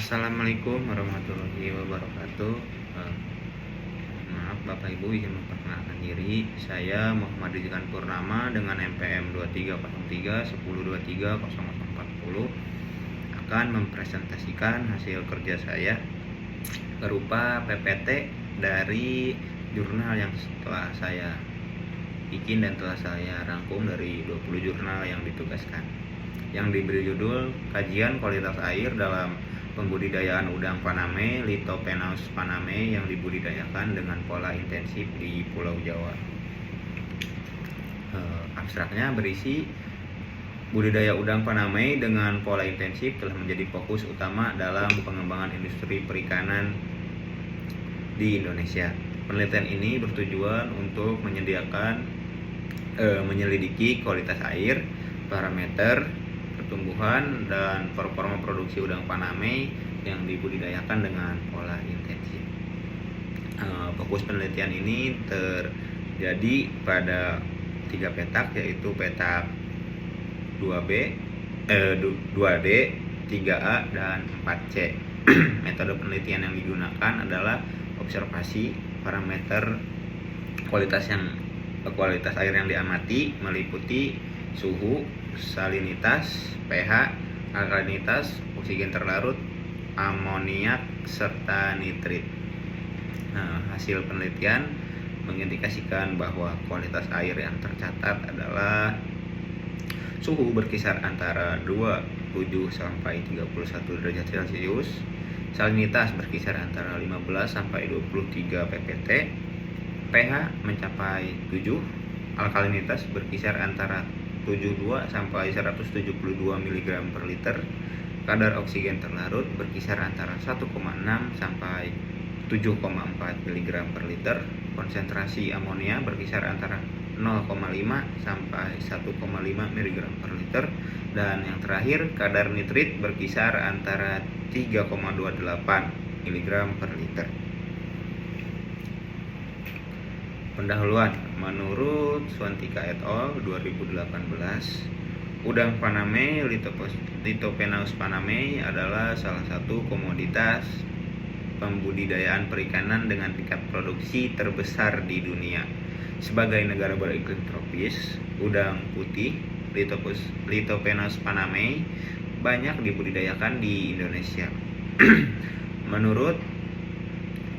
Assalamualaikum warahmatullahi wabarakatuh. Maaf Bapak Ibu, izin memperkenalkan diri. Saya Muhammad Rizkan Purnama dengan NPM 230310230040 akan mempresentasikan hasil kerja saya berupa PPT dari jurnal yang telah saya bikin dan telah saya rangkum dari 20 jurnal yang ditugaskan, yang diberi judul Kajian Kualitas Air dalam Pembudidayaan Udang Paname Lithopenaus paname yang dibudidayakan dengan pola intensif di Pulau Jawa. Abstraknya berisi budidaya udang paname dengan pola intensif telah menjadi fokus utama dalam pengembangan industri perikanan di Indonesia. Penelitian ini bertujuan untuk menyelidiki kualitas air, parameter pertumbuhan dan performa produksi udang paname yang dibudidayakan dengan pola intensif. Fokus penelitian ini terjadi pada 3 petak, yaitu petak 2D, 3A, dan 4C. Metode penelitian yang digunakan adalah observasi parameter kualitas air yang diamati meliputi suhu, salinitas, pH, alkalinitas, oksigen terlarut, amoniak, serta nitrit. Hasil penelitian mengindikasikan bahwa kualitas air yang tercatat adalah suhu berkisar antara 27 sampai 31 derajat Celcius, salinitas berkisar antara 15 sampai 23 ppt, pH mencapai 7, alkalinitas berkisar antara 72 sampai 172 mg per liter, kadar oksigen terlarut berkisar antara 1,6 sampai 7,4 mg per liter, konsentrasi amonia berkisar antara 0,5 sampai 1,5 mg per liter, dan yang terakhir kadar nitrit berkisar antara 3,28 mg per liter. Pendahuluan. Menurut Swantika et al. 2018, udang paname Lithopenaus paname adalah salah satu komoditas pembudidayaan perikanan dengan tingkat produksi terbesar di dunia. Sebagai negara beriklim tropis, udang putih Lithopenaus paname banyak dibudidayakan di Indonesia. Menurut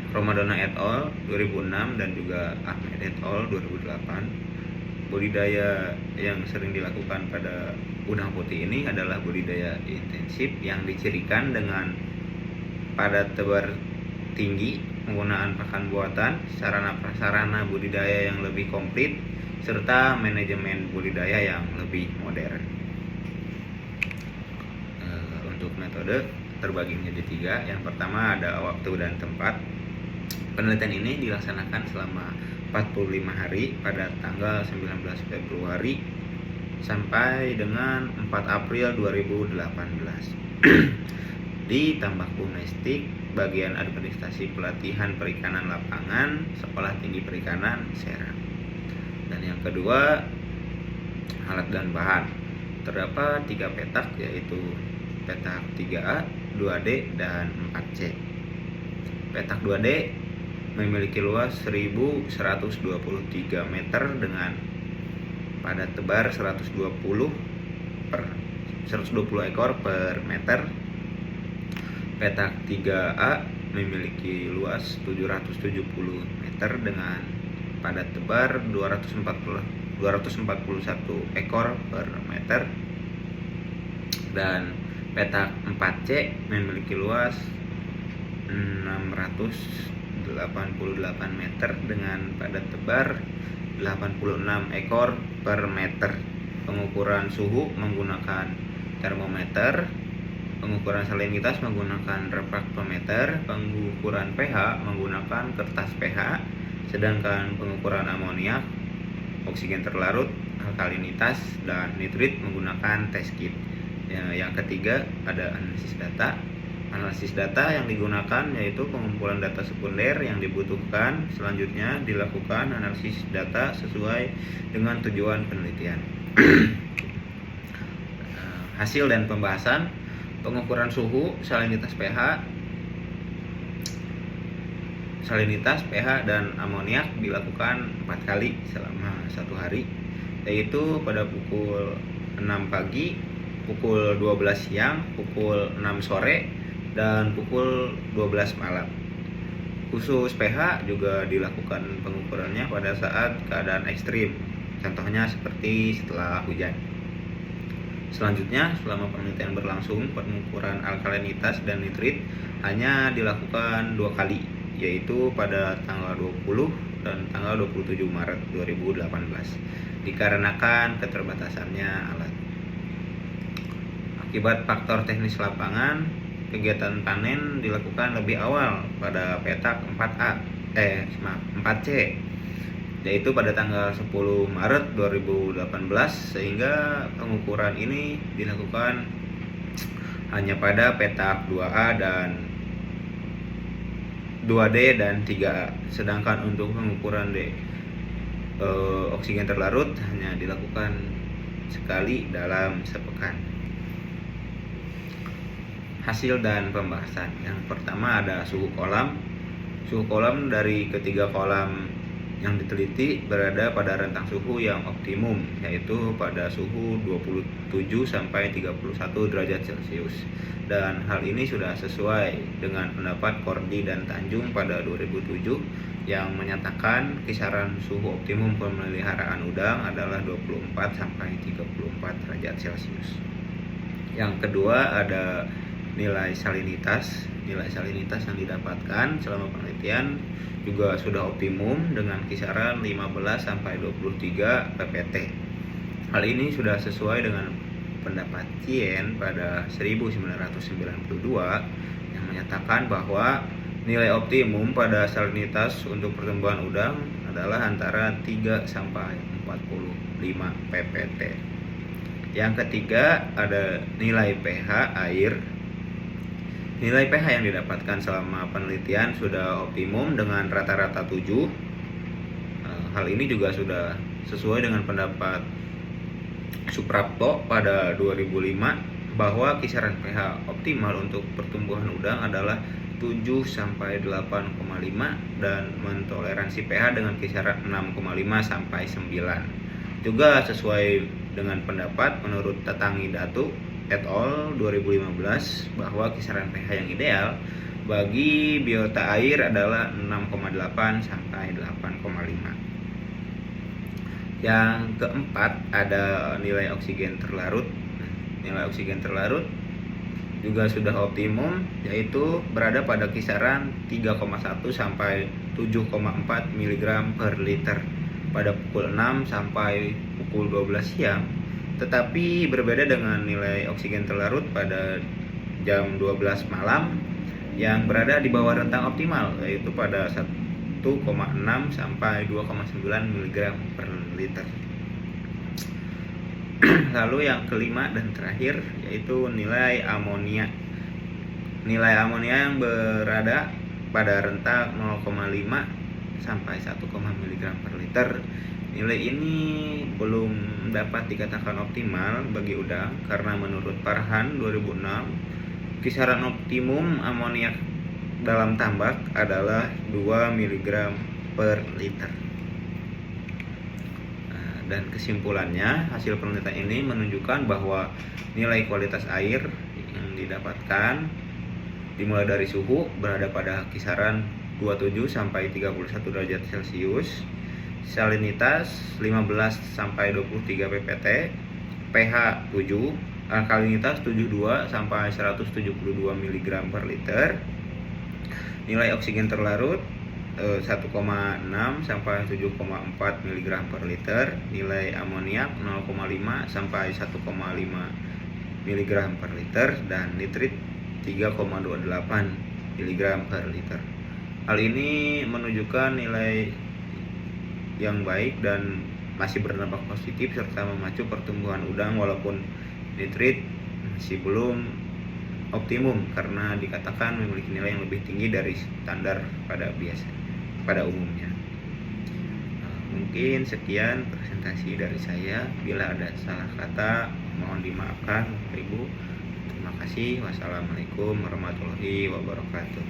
Romadona et al. 2006 dan juga Ahmed et al. 2008, budidaya yang sering dilakukan pada udang putih ini adalah budidaya intensif yang dicirikan dengan padat tebar tinggi, penggunaan pakan buatan, sarana-prasarana budidaya yang lebih komplit, serta manajemen budidaya yang lebih modern. Untuk metode terbagi menjadi 3. Yang pertama ada waktu dan tempat. Penelitian ini dilaksanakan selama 45 hari pada tanggal 19 Februari sampai dengan 4 April 2018 di Tambak Domestik, Bagian Administrasi Pelatihan Perikanan Lapangan, Sekolah Tinggi Perikanan, Serang. Dan yang kedua, alat dan bahan. Terdapat 3 petak, yaitu petak 3A, 2D, dan 4C. Petak 2D memiliki luas 1123 meter dengan padat tebar 120 ekor per meter. Petak 3A memiliki luas 770 meter dengan padat tebar 241 ekor per meter. Dan petak 4C memiliki luas 688 meter dengan padat tebar 86 ekor per meter. Pengukuran suhu menggunakan termometer, pengukuran salinitas menggunakan refraktometer, pengukuran pH menggunakan kertas pH, sedangkan pengukuran amoniak, oksigen terlarut, alkalinitas, dan nitrit menggunakan test kit. Yang ketiga ada analisis data. Analisis data yang digunakan yaitu pengumpulan data sekunder yang dibutuhkan. Selanjutnya dilakukan analisis data sesuai dengan tujuan penelitian. Hasil dan pembahasan. Pengukuran suhu, salinitas pH dan amoniak dilakukan 4 kali selama 1 hari, yaitu pada pukul 6 pagi, pukul 12 siang, pukul 6 sore, dan pukul 12 malam. Khusus pH juga dilakukan pengukurannya pada saat keadaan ekstrim, contohnya seperti setelah hujan. Selanjutnya, selama penelitian berlangsung, pengukuran alkalinitas dan nitrit hanya dilakukan 2 kali, yaitu pada tanggal 20 dan tanggal 27 Maret 2018, dikarenakan keterbatasannya alat. Akibat faktor teknis lapangan, kegiatan panen dilakukan lebih awal pada petak 4C, yaitu pada tanggal 10 Maret 2018, sehingga pengukuran ini dilakukan hanya pada petak 2A dan 2D dan 3A. Sedangkan untuk pengukuran oksigen terlarut hanya dilakukan sekali dalam sepekan. Hasil dan pembahasan. Yang pertama ada suhu kolam. Suhu kolam dari ketiga kolam yang diteliti berada pada rentang suhu yang optimum, yaitu pada suhu 27 sampai 31 derajat Celcius. Dan hal ini sudah sesuai dengan pendapat Kordi dan Tanjung pada 2007 yang menyatakan kisaran suhu optimum pemeliharaan udang adalah 24 sampai 34 derajat Celcius. Yang kedua ada nilai salinitas. Nilai salinitas yang didapatkan selama penelitian juga sudah optimum dengan kisaran 15 sampai 23 ppt. Hal ini sudah sesuai dengan pendapat Chien pada 1992 yang menyatakan bahwa nilai optimum pada salinitas untuk pertumbuhan udang adalah antara 3 sampai 45 ppt. Yang ketiga ada nilai pH air. Nilai pH yang didapatkan selama penelitian sudah optimum dengan rata-rata 7. Hal ini juga sudah sesuai dengan pendapat Suprapto pada 2005 bahwa kisaran pH optimal untuk pertumbuhan udang adalah 7 sampai 8,5 dan mentoleransi pH dengan kisaran 6,5 sampai 9. Juga sesuai dengan pendapat menurut Tatangi Datu et al. 2015 bahwa kisaran pH yang ideal bagi biota air adalah 6,8 sampai 8,5. Yang keempat ada nilai oksigen terlarut. Nilai oksigen terlarut juga sudah optimum, yaitu berada pada kisaran 3,1 sampai 7,4 mg per liter pada pukul 6 sampai pukul 12 siang. Tetapi berbeda dengan nilai oksigen terlarut pada jam 12 malam yang berada di bawah rentang optimal, yaitu pada 1,6 sampai 2,9 mg per liter. Lalu yang kelima dan terakhir yaitu nilai amonia. Nilai amonia yang berada pada rentang 0,5 sampai 1, mg per liter. Nilai ini belum dapat dikatakan optimal bagi udang karena menurut Farhan 2006 kisaran optimum amoniak dalam tambak adalah 2 mg per liter. Dan kesimpulannya, hasil penelitian ini menunjukkan bahwa nilai kualitas air yang didapatkan dimulai dari suhu berada pada kisaran 27 sampai 31 derajat Celcius, salinitas 15 sampai 23 ppt, pH 7, alkalinitas 72 sampai 172 mg per liter, nilai oksigen terlarut 1,6 sampai 7,4 mg per liter, nilai amoniak 0,5 sampai 1,5 mg per liter, dan nitrit 3,28 mg per liter. Hal ini menunjukkan nilai yang baik dan masih berdampak positif serta memacu pertumbuhan udang walaupun nitrit masih belum optimum karena dikatakan memiliki nilai yang lebih tinggi dari standar pada umumnya. Mungkin sekian presentasi dari saya. Bila ada salah kata mohon dimaafkan Bapak Ibu. Terima kasih. kasih. Wassalamualaikum warahmatullahi wabarakatuh.